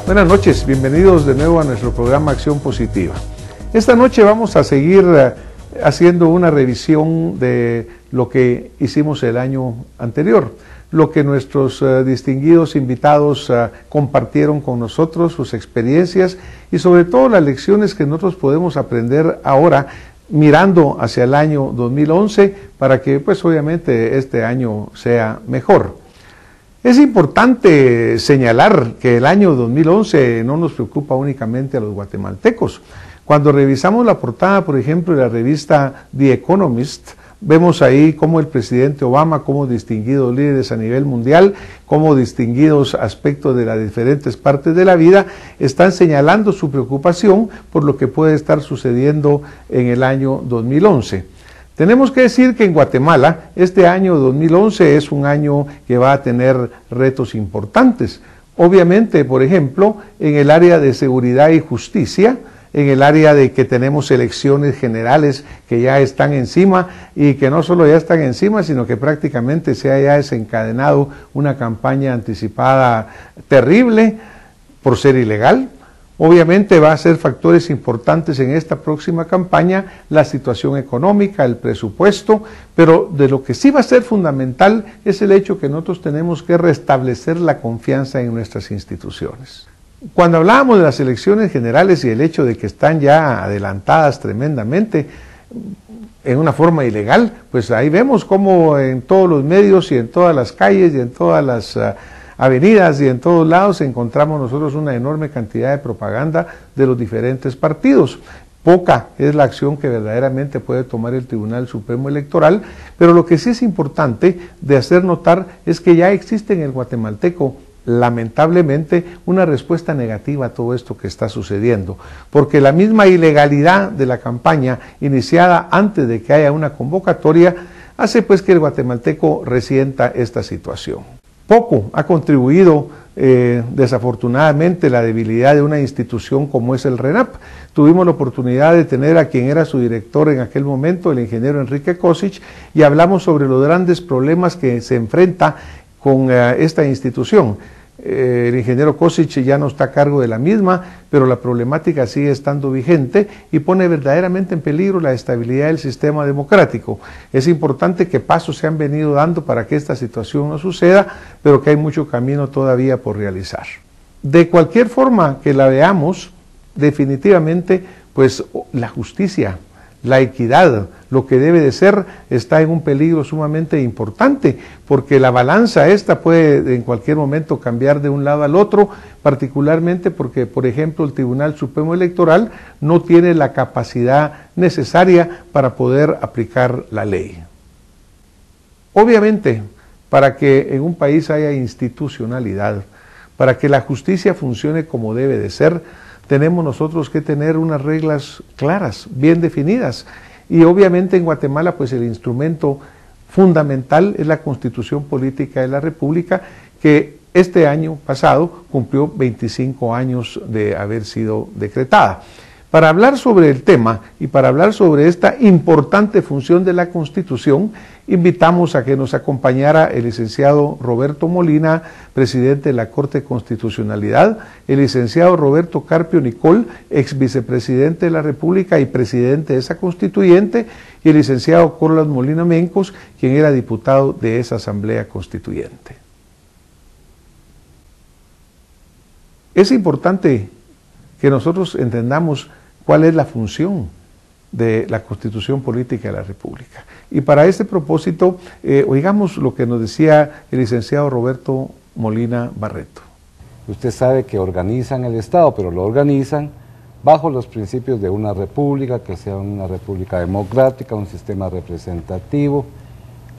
Buenas noches, bienvenidos de nuevo a nuestro programa Acción Positiva. Esta noche vamos a seguir haciendo una revisión de lo que hicimos el año anterior, lo que nuestros distinguidos invitados compartieron con nosotros, sus experiencias y sobre todo las lecciones que nosotros podemos aprender ahora mirando hacia el año 2011 para que pues obviamente este año sea mejor. Es importante señalar que el año 2011 no nos preocupa únicamente a los guatemaltecos. Cuando revisamos la portada, por ejemplo, de la revista The Economist, vemos ahí cómo el presidente Obama, como distinguidos líderes a nivel mundial, como distinguidos aspectos de las diferentes partes de la vida, están señalando su preocupación por lo que puede estar sucediendo en el año 2011. Tenemos que decir que en Guatemala este año 2011 es un año que va a tener retos importantes. Obviamente, por ejemplo, en el área de seguridad y justicia, en el área de que tenemos elecciones generales que ya están encima y que no solo ya están encima, sino que prácticamente se haya desencadenado una campaña anticipada terrible por ser ilegal. Obviamente va a ser factores importantes en esta próxima campaña la situación económica, el presupuesto, pero de lo que sí va a ser fundamental es el hecho que nosotros tenemos que restablecer la confianza en nuestras instituciones. Cuando hablábamos de las elecciones generales y el hecho de que están ya adelantadas tremendamente en una forma ilegal, pues ahí vemos cómo en todos los medios y en todas las calles y en todas las avenidas y en todos lados encontramos nosotros una enorme cantidad de propaganda de los diferentes partidos. Poca es la acción que verdaderamente puede tomar el Tribunal Supremo Electoral, pero lo que sí es importante de hacer notar es que ya existe en el guatemalteco lamentablemente una respuesta negativa a todo esto que está sucediendo, porque la misma ilegalidad de la campaña iniciada antes de que haya una convocatoria hace pues que el guatemalteco resienta esta situación. Poco ha contribuido desafortunadamente la debilidad de una institución como es el RENAP. Tuvimos la oportunidad de tener a quien era su director en aquel momento, el ingeniero Enrique Kosic, y hablamos sobre los grandes problemas que se enfrenta con esta institución. El ingeniero Kosic ya no está a cargo de la misma, pero la problemática sigue estando vigente y pone verdaderamente en peligro la estabilidad del sistema democrático. Es importante que pasos se han venido dando para que esta situación no suceda, pero que hay mucho camino todavía por realizar. De cualquier forma que la veamos, definitivamente, pues la justicia, la equidad, lo que debe de ser, está en un peligro sumamente importante, porque la balanza esta puede en cualquier momento cambiar de un lado al otro, particularmente porque, por ejemplo, el Tribunal Supremo Electoral no tiene la capacidad necesaria para poder aplicar la ley. Obviamente, para que en un país haya institucionalidad, para que la justicia funcione como debe de ser, tenemos nosotros que tener unas reglas claras, bien definidas. Y obviamente en Guatemala pues el instrumento fundamental es la Constitución Política de la República, que este año pasado cumplió 25 años de haber sido decretada. Para hablar sobre el tema y para hablar sobre esta importante función de la Constitución, invitamos a que nos acompañara el licenciado Roberto Molina, presidente de la Corte de Constitucionalidad, el licenciado Roberto Carpio Nicol, ex vicepresidente de la República y presidente de esa constituyente, y el licenciado Corlas Molina Mencos, quien era diputado de esa Asamblea Constituyente. Es importante que nosotros entendamos cuál es la función de la Constitución Política de la República. Y para este propósito, oigamos lo que nos decía el licenciado Roberto Molina Barreto. Usted sabe que organizan el Estado, pero lo organizan bajo los principios de una república, que sea una república democrática, un sistema representativo,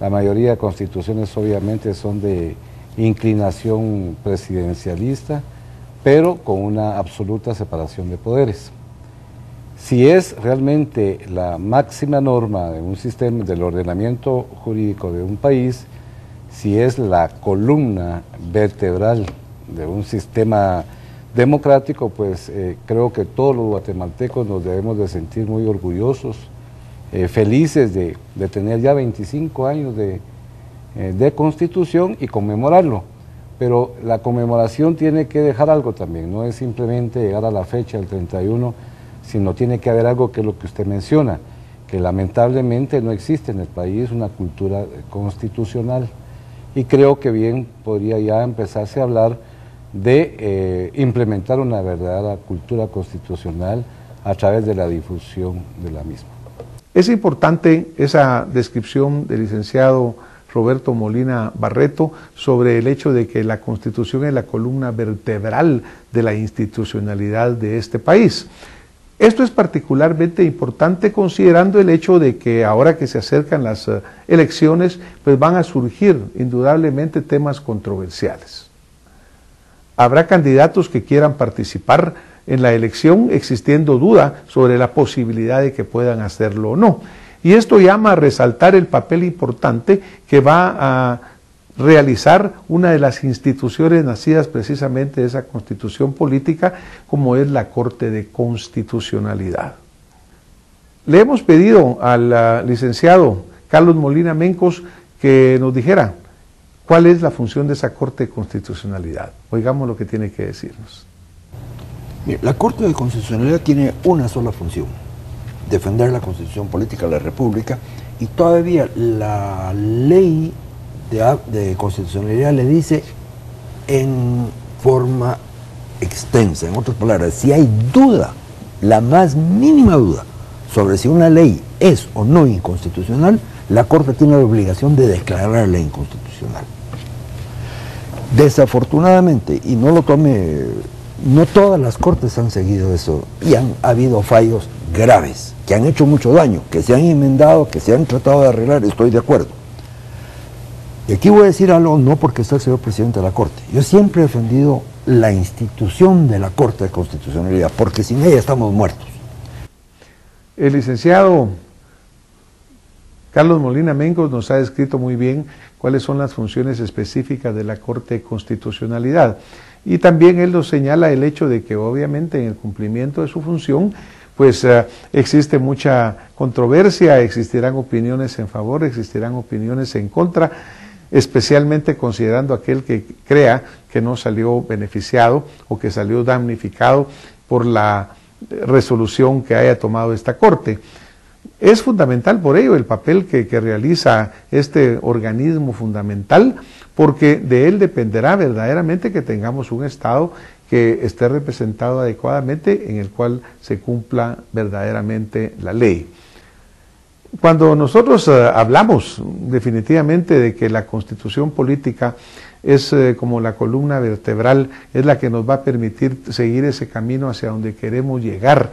La mayoría de constituciones obviamente son de inclinación presidencialista, pero con una absoluta separación de poderes. Si es realmente la máxima norma de un sistema, del ordenamiento jurídico de un país, si es la columna vertebral de un sistema democrático, pues creo que todos los guatemaltecos nos debemos de sentir muy orgullosos, felices de tener ya 25 años de Constitución y conmemorarlo. Pero la conmemoración tiene que dejar algo también, no es simplemente llegar a la fecha del 31, sino tiene que haber algo que es lo que usted menciona, que lamentablemente no existe en el país una cultura constitucional. Y creo que bien podría ya empezarse a hablar de implementar una verdadera cultura constitucional a través de la difusión de la misma. Es importante esa descripción del licenciado Roberto Molina Barreto sobre el hecho de que la Constitución es la columna vertebral de la institucionalidad de este país. Esto es particularmente importante considerando el hecho de que ahora que se acercan las elecciones, pues van a surgir indudablemente temas controversiales. Habrá candidatos que quieran participar en la elección existiendo duda sobre la posibilidad de que puedan hacerlo o no. Y esto llama a resaltar el papel importante que va a realizar una de las instituciones nacidas precisamente de esa constitución política, como es la Corte de Constitucionalidad. Le hemos pedido al licenciado Carlos Molina Mencos que nos dijera cuál es la función de esa Corte de Constitucionalidad. Oigamos lo que tiene que decirnos. Mire, la Corte de Constitucionalidad tiene una sola función: defender la Constitución Política de la República, y todavía la ley de constitucionalidad le dice en forma extensa, en otras palabras, si hay duda, la más mínima duda, sobre si una ley es o no inconstitucional, la Corte tiene la obligación de declararla inconstitucional. Desafortunadamente, y no lo tome, no todas las Cortes han seguido eso, y han habido fallos graves, que han hecho mucho daño, que se han enmendado, que se han tratado de arreglar, estoy de acuerdo. Y aquí voy a decir algo, no porque soy el señor presidente de la Corte. Yo siempre he defendido la institución de la Corte de Constitucionalidad, porque sin ella estamos muertos. El licenciado Carlos Molina Mencos nos ha descrito muy bien cuáles son las funciones específicas de la Corte de Constitucionalidad. Y también él nos señala el hecho de que obviamente en el cumplimiento de su función, pues existe mucha controversia, existirán opiniones en favor, existirán opiniones en contra, especialmente considerando aquel que crea que no salió beneficiado o que salió damnificado por la resolución que haya tomado esta Corte. Es fundamental por ello el papel que realiza este organismo fundamental, porque de él dependerá verdaderamente que tengamos un Estado que esté representado adecuadamente, en el cual se cumpla verdaderamente la ley. Cuando nosotros hablamos definitivamente de que la Constitución política es como la columna vertebral, es la que nos va a permitir seguir ese camino hacia donde queremos llegar,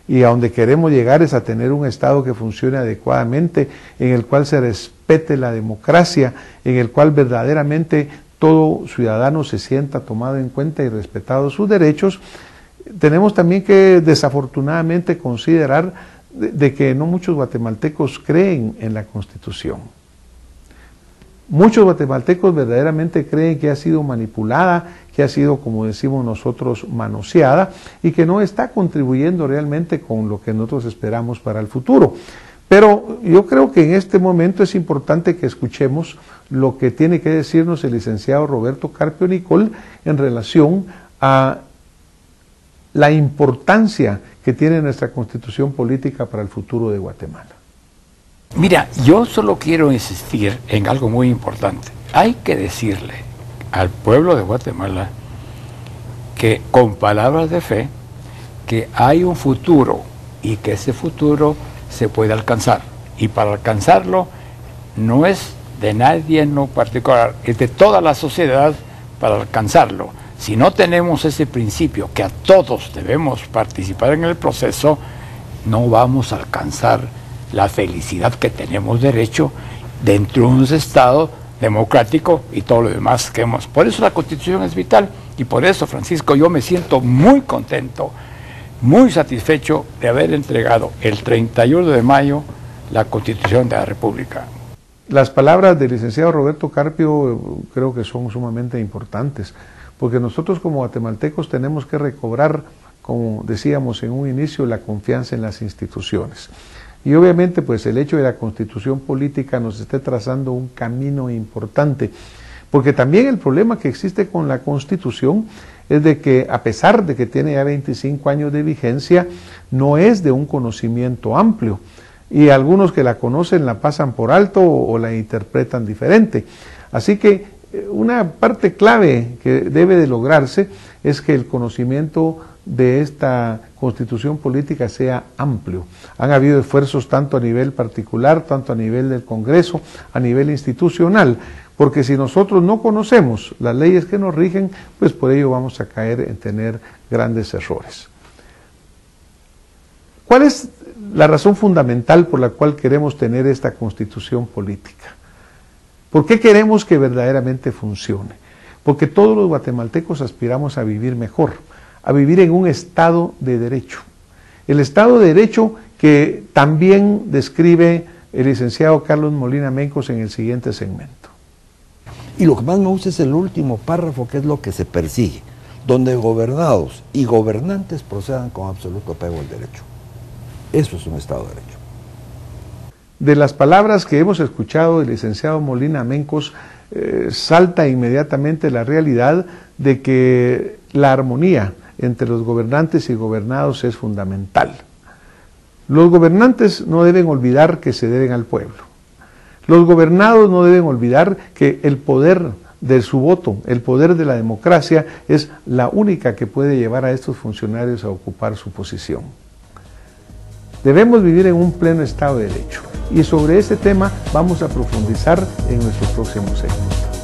y a donde queremos llegar es a tener un Estado que funcione adecuadamente, en el cual se respete la democracia, en el cual verdaderamente todo ciudadano se sienta tomado en cuenta y respetado sus derechos. Tenemos también que desafortunadamente considerar de que no muchos guatemaltecos creen en la Constitución. Muchos guatemaltecos verdaderamente creen que ha sido manipulada, que ha sido, como decimos nosotros, manoseada, y que no está contribuyendo realmente con lo que nosotros esperamos para el futuro. Pero yo creo que en este momento es importante que escuchemos lo que tiene que decirnos el licenciado Roberto Carpio Nicol en relación a la importancia que tiene nuestra Constitución política para el futuro de Guatemala. Mira, yo solo quiero insistir en algo muy importante. Hay que decirle al pueblo de Guatemala que, con palabras de fe, que hay un futuro y que ese futuro se puede alcanzar. Y para alcanzarlo no es de nadie en lo particular, es de toda la sociedad para alcanzarlo. Si no tenemos ese principio, que a todos debemos participar en el proceso, no vamos a alcanzar la felicidad que tenemos derecho dentro de un Estado democrático y todo lo demás que hemos. Por eso la Constitución es vital y por eso, Francisco, yo me siento muy contento, muy satisfecho de haber entregado el 31 de mayo la Constitución de la República. Las palabras del licenciado Roberto Carpio creo que son sumamente importantes, porque nosotros como guatemaltecos tenemos que recobrar, como decíamos en un inicio, la confianza en las instituciones. Y obviamente pues el hecho de la Constitución política nos esté trazando un camino importante, porque también el problema que existe con la Constitución es de que a pesar de que tiene ya 25 años de vigencia, no es de un conocimiento amplio. Y algunos que la conocen la pasan por alto o la interpretan diferente. Así que una parte clave que debe de lograrse es que el conocimiento de esta Constitución política sea amplio. Han habido esfuerzos tanto a nivel particular, tanto a nivel del Congreso, a nivel institucional, porque si nosotros no conocemos las leyes que nos rigen, pues por ello vamos a caer en tener grandes errores. ¿Cuál es la razón fundamental por la cual queremos tener esta Constitución política? ¿Por qué queremos que verdaderamente funcione? Porque todos los guatemaltecos aspiramos a vivir mejor, a vivir en un Estado de Derecho. El Estado de Derecho que también describe el licenciado Carlos Molina Mencos en el siguiente segmento. Y lo que más me gusta es el último párrafo, que es lo que se persigue, donde gobernados y gobernantes procedan con absoluto apego al derecho. Eso es un Estado de Derecho. De las palabras que hemos escuchado del licenciado Molina Mencos, salta inmediatamente la realidad de que la armonía entre los gobernantes y gobernados es fundamental. Los gobernantes no deben olvidar que se deben al pueblo. Los gobernados no deben olvidar que el poder de su voto, el poder de la democracia, es la única que puede llevar a estos funcionarios a ocupar su posición. Debemos vivir en un pleno Estado de Derecho y sobre este tema vamos a profundizar en nuestro próximo segmento.